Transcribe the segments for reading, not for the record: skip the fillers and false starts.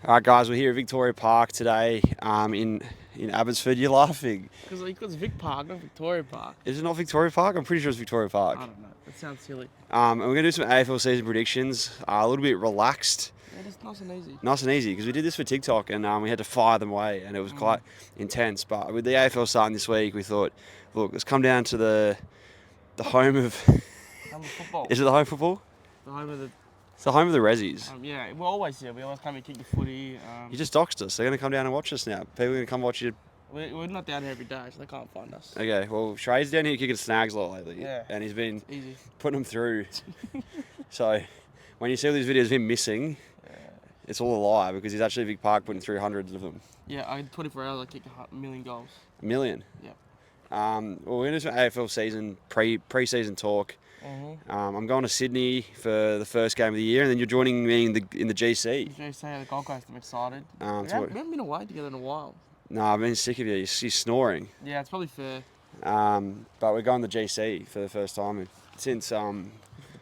All right, guys, we're here at Victoria Park today in Abbotsford. You're laughing. Because Vic Park, not Victoria Park. Is it not Victoria Park? I'm pretty sure it's Victoria Park. I don't know. That sounds silly. And we're going to do some Afl Season Predictions, a little bit relaxed. Yeah, just nice and easy. Nice and easy, because we did this for TikTok and we had to fire them away, and it was quite intense. But with the AFL starting this week, we thought, look, let's come down to the home of... Home of football. Is it the home of football? The home of the... It's the home of the Rezzies. Yeah, we're always here. We always come and kick the footy. You just doxed us. They're going to come down and watch us now. People are going to come watch you. We're not down here every day, so they can't find us. Okay, well, Shrey's down here kicking snags a lot lately. Yeah. And he's been Easy. putting them through. So, when you see all these videos of him missing, it's all a lie, because he's actually at Vic Park putting through hundreds of them. Yeah, I had 24 hours, I kicked a million goals. A million? Yeah. Well, we're going to do some AFL season, pre-season talk. I'm going to Sydney for the first game of the year, and then you're joining me in the GC. GC, the Gold Coast, I'm excited. we what- haven't been away together in a while. No, I've been sick of you. You're snoring. Yeah, it's probably fair. But we're going to GC for the first time since The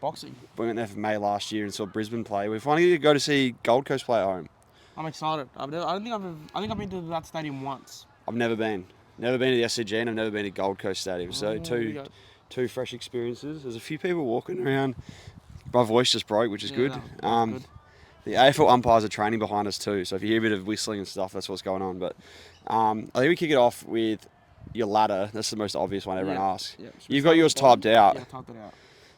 boxing. we went there for May last year and saw Brisbane play. We finally go to see Gold Coast play at home. I'm excited. I think I've been to that stadium once. I've never been. Never been to the SCG, and I've never been to Gold Coast Stadium. So there you go. two fresh experiences. There's a few people walking around. My voice just broke, which is Yeah, good. that was good. The AFL umpires are training behind us too, so if you hear a bit of whistling and stuff, that's what's going on. But I think we kick it off with your ladder. That's the most obvious one everyone asks. Yeah. Should we You've start got yours at the bottom? typed out. Yeah, I typed it out.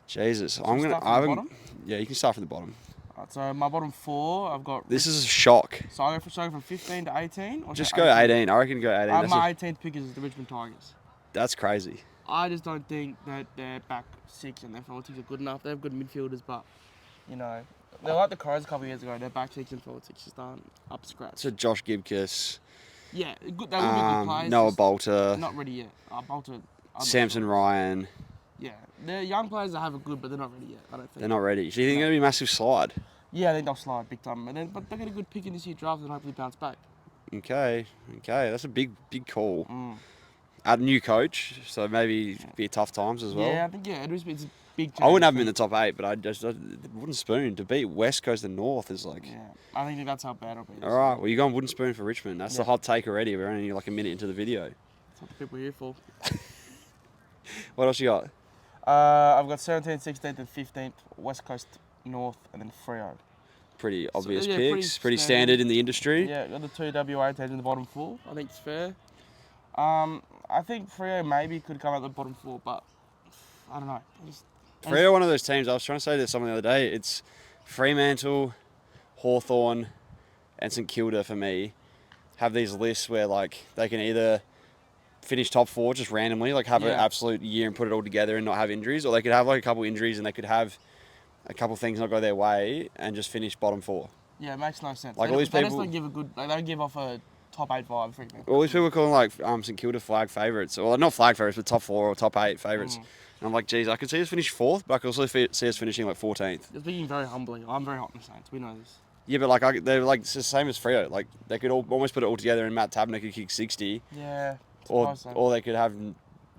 Jesus, we start from the bottom? Yeah, you can start from the bottom. Alright, so my bottom four, I've got... This is a shock. So I go from 15 to 18? Or Just to go 18. I reckon go 18. My 18th pick is the Richmond Tigers. That's crazy. I just don't think that their back six and their forward six are good enough. They have good midfielders, but, you know, they're like the Crows a couple of years ago. Their back six and forward six just aren't up to scratch. So Josh Gibcus, Yeah, good, they would be good players. Noah just Bolter, Not ready yet. Bolter... I'm not Samson sure. Ryan. Yeah, they're young players that have a good, but they're not ready yet, I don't think. They're not ready. Do you think they're going to be a massive slide? Yeah, I think they'll slide big time. But they'll get a good pick in this year's draft and hopefully bounce back. Okay. That's a big call. Add a new coach, so maybe be tough times as well. Yeah, I think, it's a big change. I wouldn't have them in the top 8, but I wooden spoon to beat West Coast and North is like... Yeah, I think that's how bad it'll be. All right, well, you're going wooden spoon for Richmond. That's the Yeah. hot take already. We're only like a minute into the video. That's what the people are here for. What else you got? I've got 17th, 16th and 15th, West Coast, North and then Freo. Pretty obvious yeah, picks. Pretty standard. standard in the industry. Yeah, got the two WA teams in the bottom four. I think it's fair. I think Freo maybe could come out the bottom four, but I don't know. Freo, one of those teams, I was trying to say to someone the other day, it's Fremantle, Hawthorn, and St Kilda for me have these lists where like they can either finish top 4 just randomly, like have an absolute year and put it all together and not have injuries, or they could have like a couple injuries and they could have a couple things not go their way and just finish bottom 4. Yeah, it makes no sense. Like they all these just people, don't give a good. They don't give off a top 8 vibe. Freaking. all these people are calling like St Kilda flag favourites, well not flag favourites, but top 4 or top 8 favourites. And I'm like, geez, I could see us finish 4th, but I could also see us finishing like 14th. Just being very humbly. I'm very hot in the Saints. We know this. Yeah, but like they're like it's the same as Freo. Like they could almost put it all together, and Matt Tabner could kick 60. Yeah. Or they could have,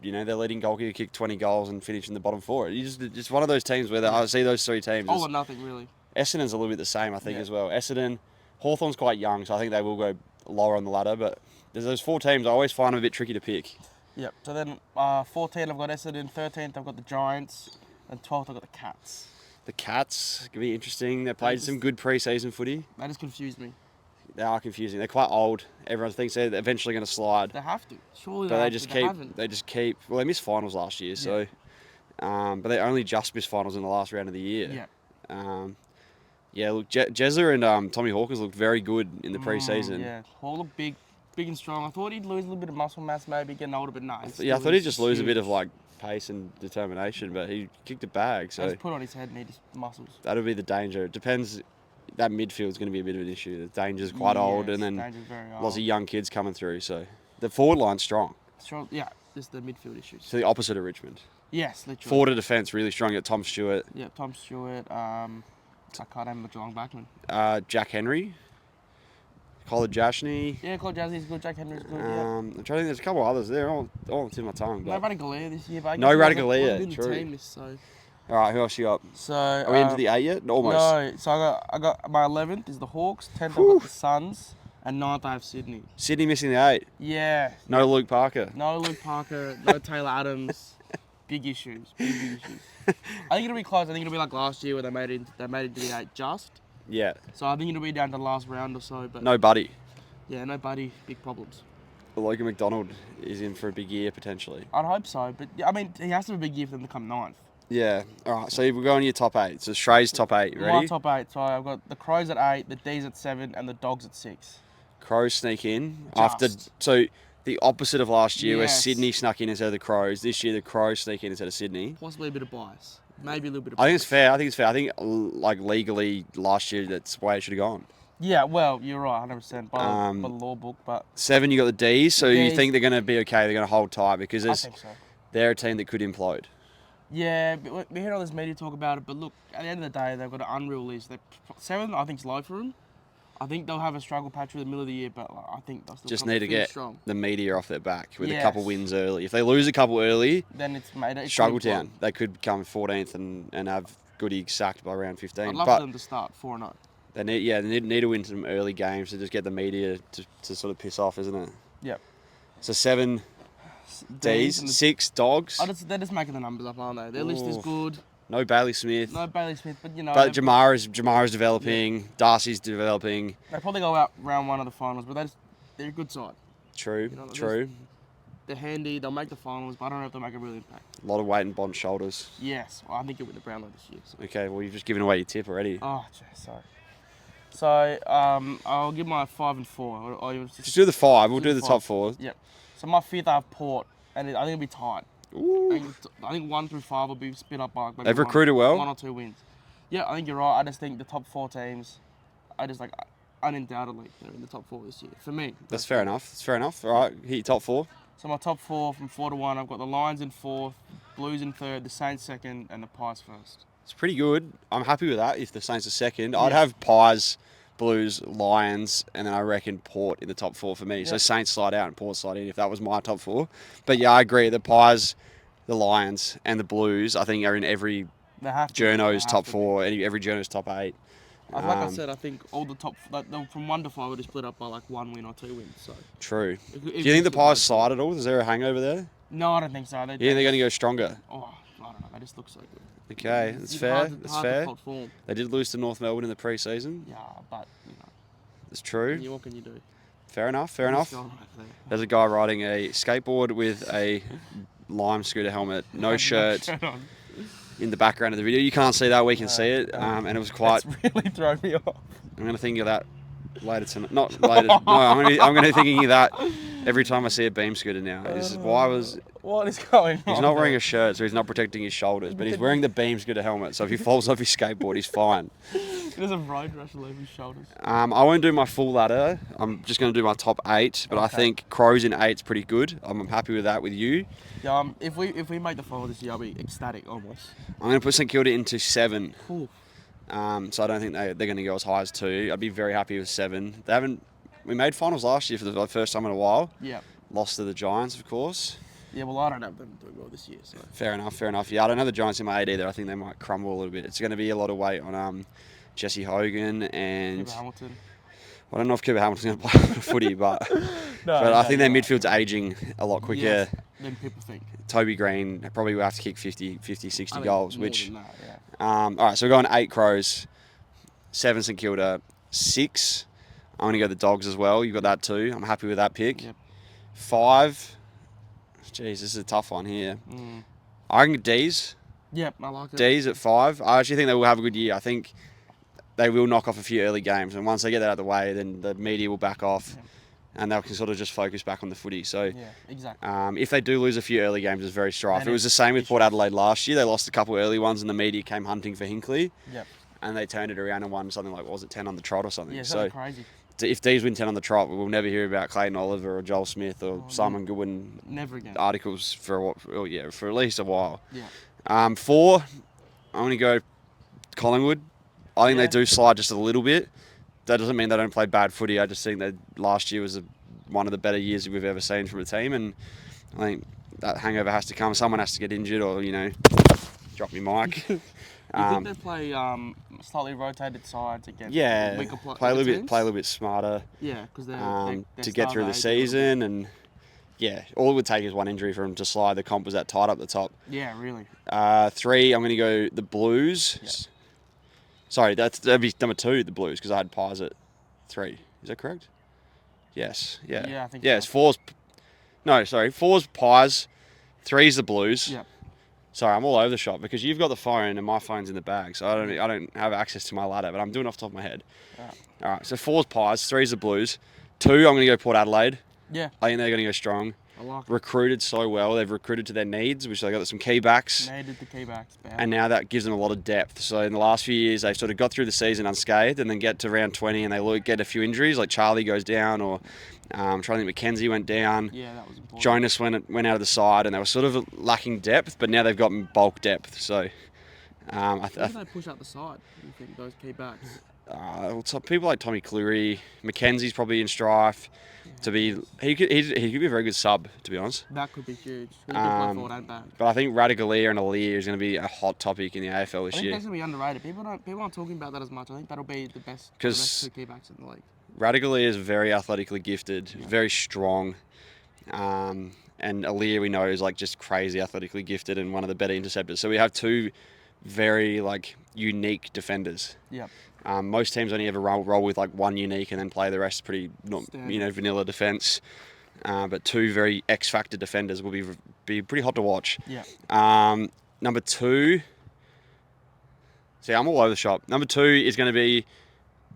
you know, their leading goalkeeper kick 20 goals and finish in the bottom 4. Just one of those teams where I see those 3 teams. All or nothing, really. Essendon's a little bit the same, I think, as well. Essendon, Hawthorn's quite young, so I think they will go lower on the ladder. But there's those 4 teams. I always find them a bit tricky to pick. Yep. So then 14, I've got Essendon. 13th, I've got the Giants. And 12th, I've got the Cats. The Cats could be interesting. They played some good pre-season footy. They just confused me. They are confusing. They're quite old. Everyone thinks they're eventually going to slide. They have to. Surely But they haven't. They just keep. Well, they missed finals last year, so. But they only just missed finals in the last round of the year. Yeah. Look, Jezza and Tommy Hawkins looked very good in the pre-season. Yeah. Hall looked big and strong. I thought he'd lose a little bit of muscle mass, maybe getting older, but no. I thought he'd just lose a bit of like pace and determination, but he kicked a bag. So just put on his head and he just muscles. That'll be the danger. It depends. That midfield's going to be a bit of an issue. The danger's quite old, and then lots of young kids coming through. So the forward line's strong. Strong, yeah. Just the midfield issues. So the opposite of Richmond. Yes, literally. Forward of defence really strong. You got Tom Stewart. Yeah, Tom Stewart. I can't name the Geelong backman. Jack Henry. Colin Jashney. Yeah, Colin Jashney's good. Jack Henry's good. I'm trying to think. There's a couple of others. They're all on the tip of my tongue. No Radigalia this year, but no Radigalia. True. The team is so. All right, who else you got? So Are we into the 8 yet? Almost. No, so I got my 11th is the Hawks, 10th I've got the Suns, and 9th I have Sydney. Sydney missing the 8. Yeah. No Luke Parker. No Luke Parker, no Taylor Adams. Big issues. Big issues. I think it'll be close. I think it'll be like last year where they made it into the 8 just. Yeah. So I think it'll be down to the last round or so. But No Buddy. yeah, no Buddy. Big problems. Logan McDonald is in for a big year potentially. I'd hope so, but I mean, he has to have a big year for them to come 9th. Yeah. All right. So we're going to your top 8. So Shrey's top 8. You ready? My top 8. So I've got the Crows at 8, the D's at 7, and the Dogs at 6. Crows sneak in Just. after. So the opposite of last year, where Yes. Sydney snuck in instead of the Crows. This year, the Crows sneak in instead of Sydney. Possibly a bit of bias. Maybe a little bit of I bias. think it's fair. I think like legally last year, that's the way it should have gone. Yeah, well, you're right, 100% by the law book, but 7, you got the D's. So you Ds. think they're going to be okay? They're going to hold tight because I think so. they're a team that could implode. Yeah, but we hear all this media talk about it, but look, at the end of the day, they've got an unreal list. 7, I think, is low for them. I think they'll have a struggle patch through the middle of the year, but I think they'll still Just come need to finish get strong. the media off their back with a Yes. couple wins early. If they lose a couple early, Then it's made it. struggle town. They could come 14th and have Goody sacked by round 15. I'd love but for them to start 4-0. they need to win some early games to just get the media to sort of piss off, isn't it? Yep. So 7 D's, and the- 6 Dogs. They're just making the numbers up, aren't they? Their list is Ooh. good. No Bailey Smith. No Bailey Smith, but you know. But Jamara's developing. Darcy's developing. They probably go out round 1 of the finals, but they're a good side. True, You know, true. They're handy. They'll make the finals, but I don't know if they'll make a real impact. A lot of weight and Bond's shoulders. Yes, well, I think you'll win the Brownlow this year. So. Okay, well, you've just given away your tip already. Oh, jeez, sorry. So I'll give my 5 and 4. Just do the 5. We'll do the five. top 4. Yep. So my 5th I have Port, and I think it'll be tight. Ooh. I think 1 through 5 will be split up by maybe They've recruited well. 1 or 2 wins. Yeah, I think you're right. I just think the top 4 teams, undoubtedly, they're in the top 4 this year. For me. That's fair enough. That's fair enough. All right, hit your top 4. So my top 4 from 4 to 1, I've got the Lions in 4th, Blues in 3rd, the Saints 2nd, and the Pies 1st. It's pretty good. I'm happy with that if the Saints are 2nd. Yeah. I'd have Pies, Blues, Lions, and then I reckon Port in the top 4 for me. So Yeah. Saints slide out and Port slide in if that was my top 4. But yeah, I agree. The Pies, the Lions, and the Blues, I think are in every They have to. journo's They have top to be. 4, every journo's top 8. Like I said, I think all the top, from 1 to 5 would be split up by like 1 win or 2 wins. So. True. Do you think the Pies slide at all? Is there a hangover there? No, I don't think so. You think they're going to go stronger? Oh, I don't know. They just look so good. Okay, that's It's fair. hard to- That's hard to fair. fault form. They did lose to North Melbourne in the pre-season. Yeah, but you know, That's true. what can you do? Fair enough. Fair enough. What's going on over there? There's a guy riding a skateboard with a lime scooter helmet, no shirt, on. in the background of the video. You can't see that. We can see it, and it was quite. That's really thrown me off. I'm gonna think of that later tonight. Not later. No, I'm gonna be thinking of that every time I see a beam scooter now. Is What is going on? he's not wearing a shirt, so he's not protecting his shoulders, but he's wearing the beam scooter helmet. So if he falls off his skateboard, he's fine. He doesn't road rush all over his shoulders. I won't do my full ladder. I'm just going to do my top 8, but I Okay. think Crows in 8's pretty good. I'm happy with that with you. Yeah, if we make the final this year, I'll be ecstatic almost. I'm going to put St Kilda into 7. Cool. So I don't think they're going to go as high as 2. I'd be very happy with 7. We made finals last year for the first time in a while. Yeah. Lost to the Giants, of course. Yeah, well, I don't have them doing well this year, so. Fair enough. Yeah, I don't have the Giants in my 8 either. I think they might crumble a little bit. It's going to be a lot of weight on Jesse Hogan and... Cooper Hamilton. I don't know if Cooper Hamilton's going to play footy, but I think their midfield's ageing a lot quicker. Yes, than people think. Toby Green probably will have to kick 50, 60 I think goals, more which... than that, yeah. all right, so we're going 8 Crows, 7 St Kilda, 6. I'm going to go the Dogs as well. You've got that too. I'm happy with that pick. Yep. 5. Jeez, this is a tough one here. I reckon D's. Yep, I like it. D's at 5. I actually think they will have a good year. I think they will knock off a few early games, and once they get that out of the way, then the media will back off, and they can sort of just focus back on the footy. So, Yeah, exactly. if they do lose a few early games, it's very strife. Then It was the same with Port Adelaide last year. They lost a couple early ones, and the media came hunting for Hinkley, Yep. and they turned it around and won something like, what was it, 10 on the trot or something? Yeah, So, something crazy. if D's win 10 on the trot, we'll never hear about Clayton Oliver or Joel Smith or Simon Goodwin Never again. articles for at least a while. Yeah. 4, I'm going to go Collingwood. I think Yeah. they do slide just a little bit. That doesn't mean they don't play bad footy. I just think that last year was one of the better years we've ever seen from a team, and I think that hangover has to come. Someone has to get injured or, Drop me mic. You think they play slightly rotated sides against weaker play a little teams? bit smarter. Yeah, because to get through the season, and all it would take is one injury for them to slide. The comp was that tight up the top. Yeah, really. 3, I'm going to go the Blues. Yeah. Sorry, that'd be number 2, the Blues, because I had Pies at 3. Is that correct? Yes. Yeah. Yeah, I think so. so. It's 4's. No, sorry. 4's Pies, 3's the Blues. Yeah. Sorry, I'm all over the shop because you've got the phone and my phone's in the bag, so I don't have access to my ladder, but I'm doing it off the top of my head. All right. So 4's Pies, 3's the Blues. 2, I'm going to go Port Adelaide. Yeah. I think they're going to go strong. I like it. Recruited so well. They've recruited to their needs, which they got some key backs. Needed the key backs. And now that gives them a lot of depth. So in the last few years, they've sort of got through the season unscathed and then get to round 20 and they get a few injuries, like Charlie goes down or I'm trying to think McKenzie went down. Yeah, that was important. Jonas went out of the side and they were sort of lacking depth, but now they've got bulk depth. So How do they push up the side, do you think, those key backs? So people like Tommy Cleary, McKenzie's probably in strife. He could be a very good sub, to be honest. That could be huge. He could play forward and back. But I think Radagalier and Alier is going to be a hot topic in the AFL this I think year. that's going to be underrated. People aren't talking about that as much. I think that'll be the best 2 key backs in the league. Radagalier is very athletically gifted, very strong. And Alier, we know, is like just crazy athletically gifted and one of the better interceptors. So we have 2 very unique defenders. Yep. Most teams only ever roll with like 1 unique and then play the rest pretty vanilla defense. But 2 very X-factor defenders will be pretty hot to watch. Yeah. Number 2. See, I'm all over the shop. Number 2 is going to be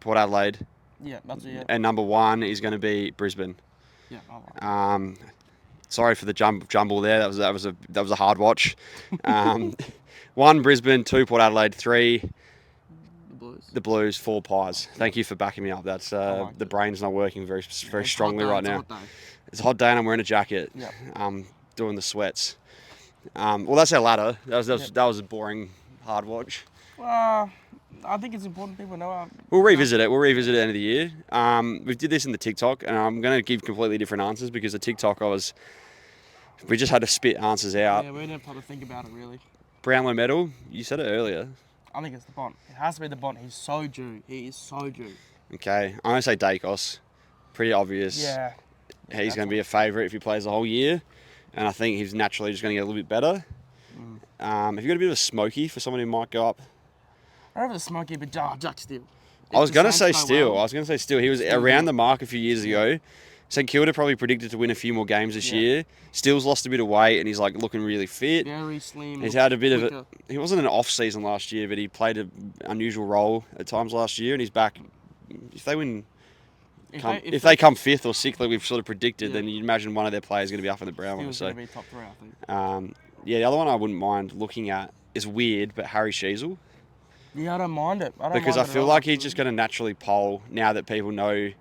Port Adelaide. Yeah, that's it. Yeah. And number 1 is going to be Brisbane. Yeah. I like it. Sorry for the jumble there. That was a hard watch. 1 Brisbane, 2 Port Adelaide, 3 the Blues, 4 Pies. Thank you for backing me up. That's the brain's not working very strongly right now. It's a hot day and I'm wearing a jacket. Yeah. Doing the sweats. Well, that's our ladder. That was a boring hard watch. Well, I think it's important people know. We'll revisit it. We'll revisit it at the end of the year. We did this in the TikTok, and I'm going to give completely different answers because the TikTok we just had to spit answers out. Yeah, we didn't have time to think about it really. Brownlow medal. You said it earlier. I think it's the Bont. It has to be the Bont. He's so due. He is so due. Okay, I'm going to say Dacos. Pretty obvious. Yeah. He's going to be a favourite if he plays the whole year, and I think he's naturally just going to get a little bit better. Have you got a bit of a smoky for someone who might go up? I don't have the smoky, but Jack Steele. I was going to say Steele. He was around the mark a few years ago. St Kilda probably predicted to win a few more games this year. Steele's lost a bit of weight and he's looking really fit. Very slim. He's had a bit of he wasn't an off season last year, but he played an unusual role at times last year, and he's back. If they win, if they come 5th or 6th, like we've sort of predicted, then you'd imagine one of their players is going to be up in the Brownlow. So going to be top 3, I think. The other one I wouldn't mind looking at is weird, but Harry Sheasel. Yeah, I don't mind it. Because I feel like he's just going to naturally poll now that people know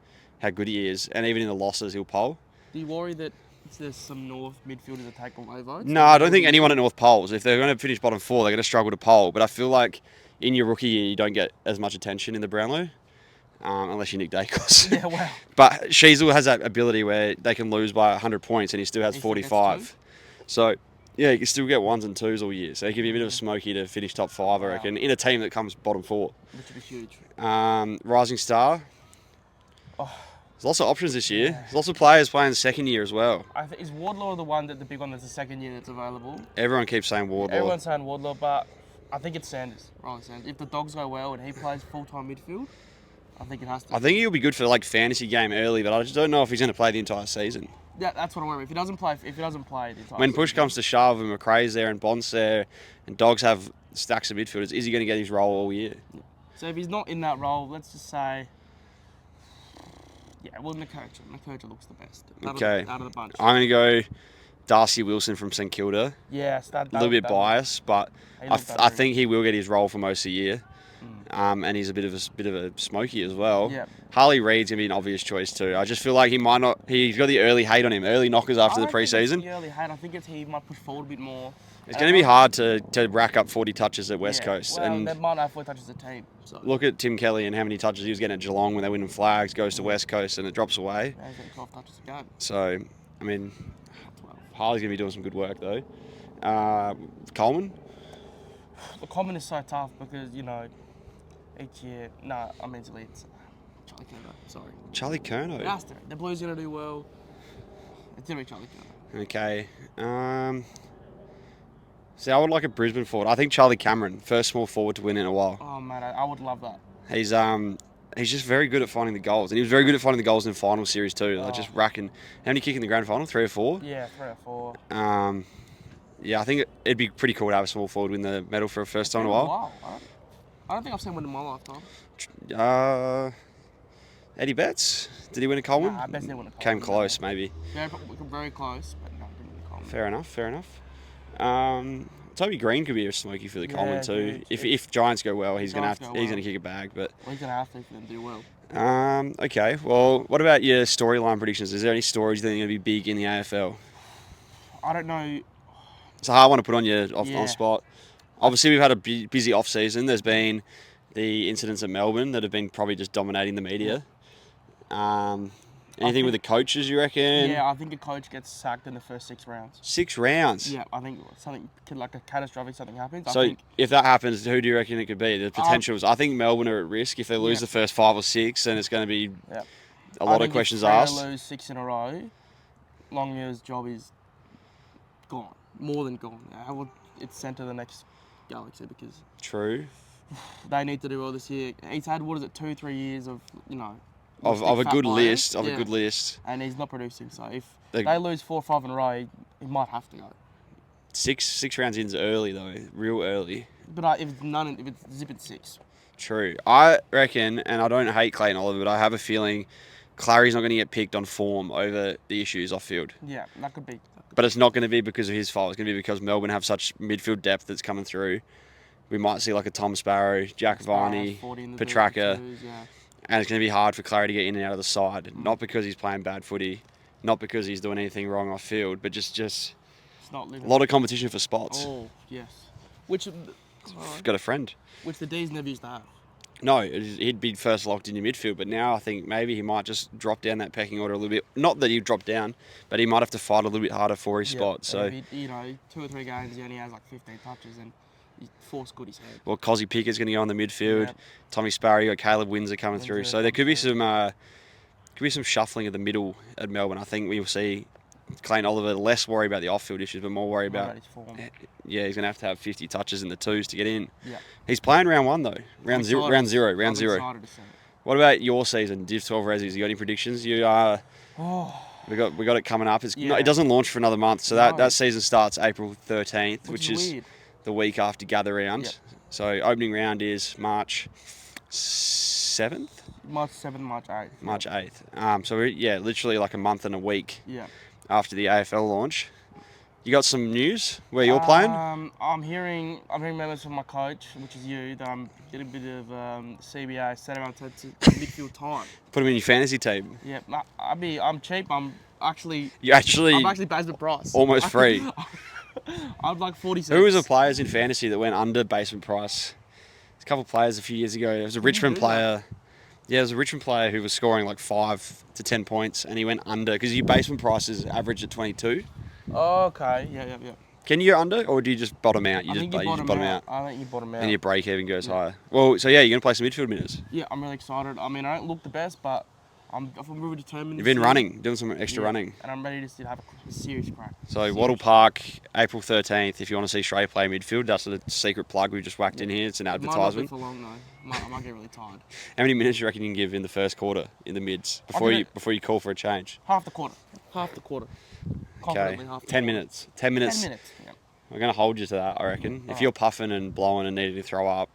how good he is, and even in the losses he'll poll. Do you worry that there's some North midfielders that take away votes? No, I don't think anyone at North polls. If they're going to finish bottom 4, they're going to struggle to poll. But I feel like in your rookie year, you don't get as much attention in the Brownlow, unless you're Nick Dacos. Yeah, wow. But Sheasel has that ability where they can lose by 100 points and he still has 45. So, yeah, he can still get 1s and 2s all year. So he can be a bit of a smoky to finish top 5, I reckon, in a team that comes bottom 4. Which would be huge. Rising Star. There's lots of options this year. There's lots of players playing the second year as well. Is Wardlaw the one the big one that's the second year that's available? Everyone keeps saying Wardlaw. Everyone's saying Wardlaw, but I think it's Sanders. Riley Sanders. If the Dogs go well and he plays full-time midfield, I think it has to. I think he'll be good for fantasy game early, but I just don't know if he's going to play the entire season. Yeah, that's what I'm worried. If he doesn't play the entire when push comes to shove and McRae's there and Bond's there and Dogs have stacks of midfielders, is he going to get his role all year? So if he's not in that role, let's just say, Nurkic looks the best. Out of the bunch. I'm going to go Darcy Wilson from St Kilda. Yeah, a little bit biased, but I think he will get his role for most of the year. And he's a bit of a smoky as well. Yeah. Harley Reid's gonna be an obvious choice too. I just feel like he might not. He's got the early hate on him, early knockers after the preseason. The early hate. I think he might push forward a bit more. It's going to be hard to rack up 40 touches at West Coast. Well, and they might not have 40 touches as a team. So. Look at Tim Kelly and how many touches he was getting at Geelong when they win flags. Goes to West Coast and it drops away. Yeah, he's getting 12 touches a game. So, I mean, Harley's going to be doing some good work though. Coleman. The common is so tough because, you know, each year... Nah, I mean, it's Charlie Kerno. Sorry. Charlie Kerno. It has to. The Blues are going to do well. It's going to be Charlie Kerno. Okay. See, I would like a Brisbane forward. I think Charlie Cameron, first small forward to win in a while. Oh, man, I would love that. He's just very good at finding the goals. And he was very good at finding the goals in the final series too. Like just racking. How many kick in the grand final? 3 or 4? Yeah, 3 or 4. Yeah, I think it'd be pretty cool to have a small forward win the medal for a first time in a while. Wow. I don't think I've seen one in my lifetime. Eddie Betts? Did he win a Coleman? Nah, I bet he won a Coleman. Came close, maybe. Very close, but no, didn't win a Coleman. Fair enough. Toby Green could be a smoky for the Coleman too. Dude, if Giants go well, he's gonna Giants kick a bag. But well, he's gonna have to for them to do well. Okay. Well, what about your storyline predictions? Is there any stories you think are gonna be big in the AFL? I don't know. It's a hard one to put on you on the spot. Obviously, we've had a busy off season. There's been the incidents at Melbourne that have been probably just dominating the media. Anything with the coaches, you reckon? Yeah, I think a coach gets sacked in the first 6 rounds. 6 rounds? Yeah, I think something like a catastrophic something happens. So if that happens, who do you reckon it could be? The potentials. I think Melbourne are at risk. If they lose the first 5 or 6, then it's going to be a lot of questions asked. If they lose 6 in a row, Longmuir's job is gone. More than gone. It's sent to the next galaxy because... True. They need to do well this year. He's had, 2-3 years of, Of a good list, a good list. And he's not producing, so if they lose 4 or 5 in a row, he might have to go. 6 rounds in's early though, real early. But if it's zip at 6. True. I reckon, and I don't hate Clayton Oliver, but I have a feeling Clary's not going to get picked on form over the issues off field. Yeah, that could be. But it's not going to be because of his fault. It's going to be because Melbourne have such midfield depth that's coming through. We might see like a Tom Sparrow, Jack Varney, Petrarca. And it's going to be hard for Clary to get in and out of the side. Not because he's playing bad footy, not because he's doing anything wrong off field, but just it's not a lot of competition for spots. Oh, yes. Which... got a friend. Which the D's never used to have. No, he'd be first locked in your midfield, but now I think maybe he might just drop down that pecking order a little bit. Not that he'd drop down, but he might have to fight a little bit harder for his spot. So, 2 or 3 games, he only has like 15 touches and he forced good his head. Well, Cozzy Pickett's going to go on the midfield. Tommy Sparrow, you got Caleb Windsor coming through. So there could be some shuffling of the middle at Melbourne. I think we will see Clayton Oliver less worry about the off-field issues, but more worry about his form. Yeah, he's going to have 50 touches in the 2s to get in. Yeah. He's playing round 1 though. Round zero. I'm excited to see it. What about your season, Div 12 Rezzies? You got any predictions? We got it coming up. It doesn't launch for another month, so that season starts April 13th, which is weird. The week after gather round. Yep. So opening round is March 7th? March 7th, March 8th. March 8th. So literally like a month and a week after the AFL launch. You got some news where you're playing? I'm hearing memos from my coach, which is you, that I'm getting a bit of CBA set around to midfield time. Put him in your fantasy team. Yeah, I'm cheap. I'm actually basement price. Almost free. I'd like 40 cents. Who was the players in fantasy that went under basement price? There's a couple of players a few years ago. There was a Richmond player. Yeah, there was a Richmond player who was scoring like 5 to 10 points, and he went under because your basement price is average at 22. Oh, okay. Yeah. Can you go under, or do you just bottom out? I think you bottom out. I think you bottom out. And your break even goes higher. Well, so you're going to play some midfield minutes. Yeah, I'm really excited. I mean, I don't look the best, but I'm really determined. You've been running, doing some extra running. And I'm ready to have a serious crack. So Wattle Park, April 13th, if you want to see SREY play midfield, that's a secret plug we just whacked in here. It's an advertisement. It might not be for long though. I might get really tired. How many minutes do you reckon you can give in the first quarter, in the mids, before you call for a change? Half the quarter. Okay, 10 minutes. 10 minutes. 10 minutes, yeah. We're going to hold you to that, I reckon. If you're puffing and blowing and needing to throw up,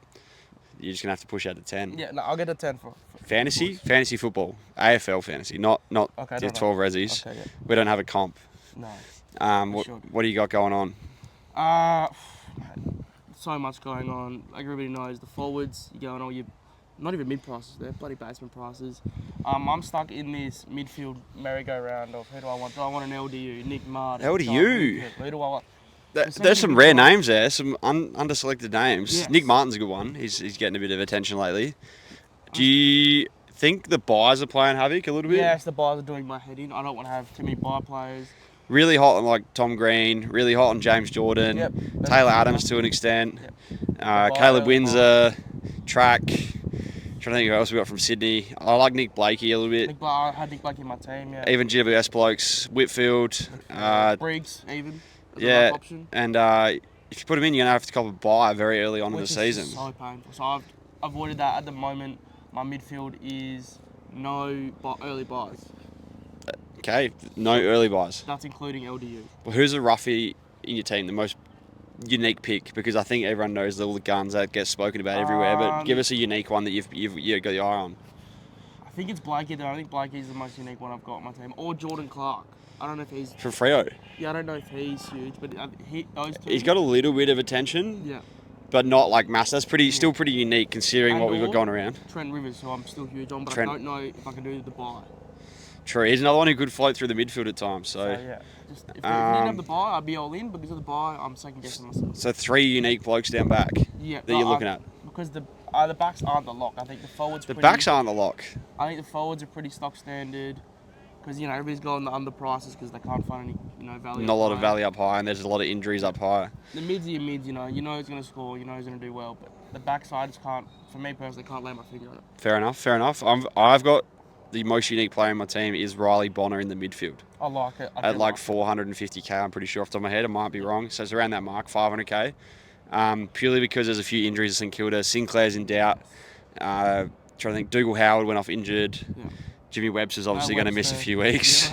you're just going to have to push out to 10. Yeah, no, I'll get a 10 for fantasy? Fantasy football. AFL fantasy, not okay, 12 Rezzies. Okay, yeah. We don't have a comp. No. What do you got going on? So much going on. Like everybody knows, the forwards, you're going all your... Not even mid prices, they're bloody basement prices. I'm stuck in this midfield merry-go-round of who do I want? Do I want an LDU, Nick Martin? LDU? Who do I want? There's some rare names there, some underselected names. Yes. Nick Martin's a good one. He's getting a bit of attention lately. Do you think the buys are playing havoc a little bit? Yes, the buys are doing my head in. I don't want to have too many buy players. Really hot on like Tom Green, really hot on James Jordan, Yep. Taylor Adams to an extent, Yep. Caleb Windsor, track. Trying to think who else we got from Sydney. I like Nick Blakey a little bit. I had Nick Blakey in my team, yeah. Even GWS blokes, Whitfield. Briggs, even. As a Yeah, ruck option. and if you put him in, you're going to have to cop a buy very early on in the season. Which is so painful. So I've avoided that at the moment. My midfield is no early buys. Okay, no early buys. That's including LDU. Well, who's a roughie in your team, the most unique pick? Because I think everyone knows all the guns that get spoken about everywhere, but give us a unique one that you've got your eye on. I think it's Blakey though. I think Blakey's the most unique one I've got on my team. Or Jordan Clark. I don't know if he's... From Freo? Yeah, I don't know if he's huge, but those two... He's got a little bit of attention. Yeah. But not like mass. That's still pretty unique considering what we've got going around. Trent Rivers, who I'm still huge on, but I don't know if I can do the buy. True, he's another one who could float through the midfield at times. So yeah, if he didn't have the buy, I'd be all in. Because of the buy, I'm second guessing myself. So 3 unique blokes down back. Yeah, that you're looking at. Because the backs aren't the lock. I think the forwards. Backs aren't the lock. I think the forwards are pretty stock standard. Because everybody's going the underprices because they can't find any value. Not a lot of value up high, and there's a lot of injuries up high. The mids are your mids. You know who's going to score. You know who's going to do well. But the backside just can't. For me personally, can't lay my finger on it. Fair enough. I've got the most unique player in my team is Riley Bonner in the midfield. I like it. At like 450k, I'm pretty sure off the top of my head. I might be wrong. So it's around that mark, 500k. Purely because there's a few injuries at St Kilda. Sinclair's in doubt. Trying to think. Dougal Howard went off injured. Yeah. Jimmy Webster's obviously going to miss a few weeks.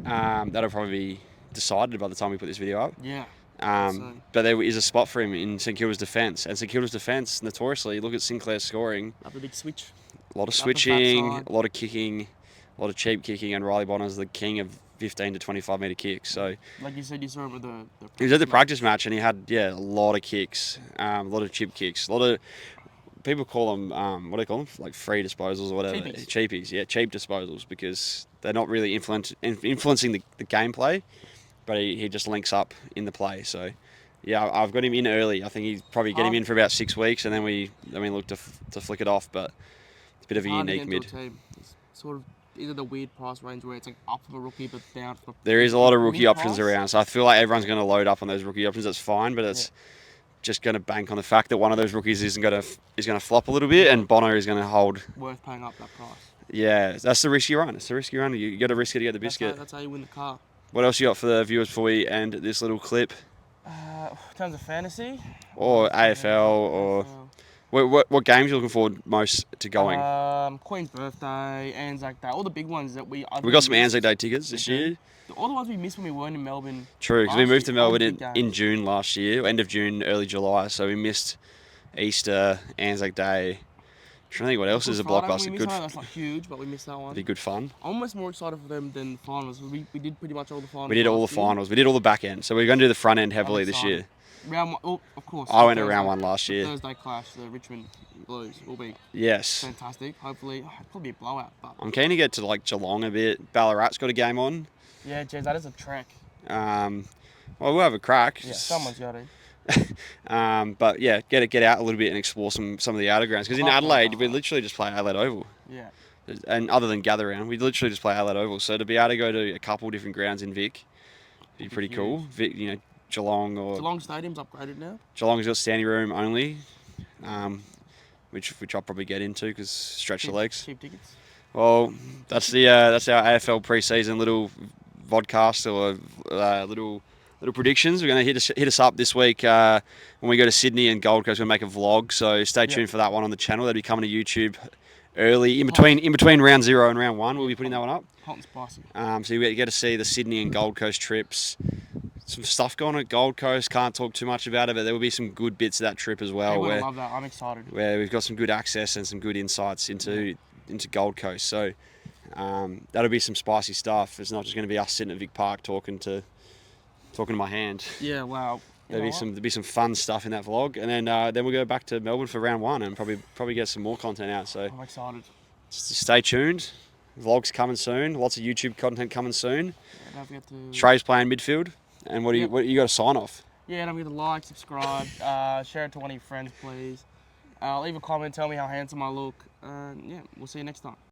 Yeah. That'll probably be decided by the time we put this video up. Yeah. But there is a spot for him in St Kilda's defence. And St Kilda's defence, notoriously, look at Sinclair's scoring. Up a big switch. A lot of switching, a lot of kicking, a lot of cheap kicking, and Riley Bonner's the king of 15 to 25 metre kicks. So, like you said, you saw him with the he was at the practice match and he had a lot of kicks, a lot of chip kicks, a lot of people call them what do they call them? Like free disposals or whatever. Cheapies, yeah, cheap disposals because they're not really influencing the gameplay, but he just links up in the play. So. Yeah, I've got him in early. I think he's probably get him in for about 6 weeks, and then we look to flick it off. But it's a bit of a unique mid. It's sort of either the weird price range where it's like up for a rookie but down for... There is a lot of rookie options around, so I feel like everyone's going to load up on those rookie options. That's fine, but it's just going to bank on the fact that one of those rookies is going to flop a little bit, and Bono is going to hold. Worth paying up that price. Yeah, that's the risk you run. It's the risk you run. You got to risk it to get the biscuit. That's how you win the car. What else you got for the viewers before we end this little clip? In terms of fantasy? Or AFL, or... What games are you looking forward most to going? Queen's birthday, Anzac Day, all the big ones that we got some Anzac Day tickets this year. All the ones we missed when we weren't in Melbourne. True, because we moved to Melbourne in June last year, end of June, early July, so we missed Easter, Anzac Day. I'm trying to think what else is a blockbuster. That's not huge, but we missed that one. It'd be good fun. I'm almost more excited for them than the finals. We did pretty much all the finals. We did all the finals. We did all the back end, so we're going to do the front end heavily this year. Round one, of course. I went to round one last year. Thursday clash, the Richmond Blues will be fantastic. Hopefully, probably a blowout. But I'm keen to get to like Geelong a bit. Ballarat's got a game on. Yeah, geez, that is a trek. Well, we'll have a crack. Yeah, someone's got it. But yeah, get out a little bit and explore some of the outer grounds. Because in Adelaide, we literally just play Adelaide Oval. Yeah. And other than gather round, we literally just play Adelaide Oval. So to be able to go to a couple different grounds in Vic, would be pretty cool. Vic, Geelong or... Geelong Stadium's upgraded now. Geelong's got standing room only, which I'll probably get into because stretch the legs. Cheap tickets. Well, that's our AFL pre-season little vodcast or little predictions. We're going to hit us up this week when we go to Sydney and Gold Coast. We're going to make a vlog, so stay tuned for that one on the channel. That'll be coming to YouTube early in between round 0 and round 1. We'll be putting that one up. Hot and spicy. So you get to see the Sydney and Gold Coast trips. Some stuff going on at Gold Coast. Can't talk too much about it, but there will be some good bits of that trip as well. I love that. I'm excited. Where we've got some good access and some good insights into Gold Coast. So that'll be some spicy stuff. It's not just going to be us sitting at Vic Park talking to my hand. Yeah, wow. There'll be some fun stuff in that vlog, and then we'll go back to Melbourne for round 1 and probably get some more content out. So I'm excited. Stay tuned. Vlogs coming soon. Lots of YouTube content coming soon. Yeah, don't forget to... Shrey's playing midfield. And what you got to sign off? Yeah, don't forget to like, subscribe, share it to one of your friends, please. Leave a comment, tell me how handsome I look. Yeah, we'll see you next time.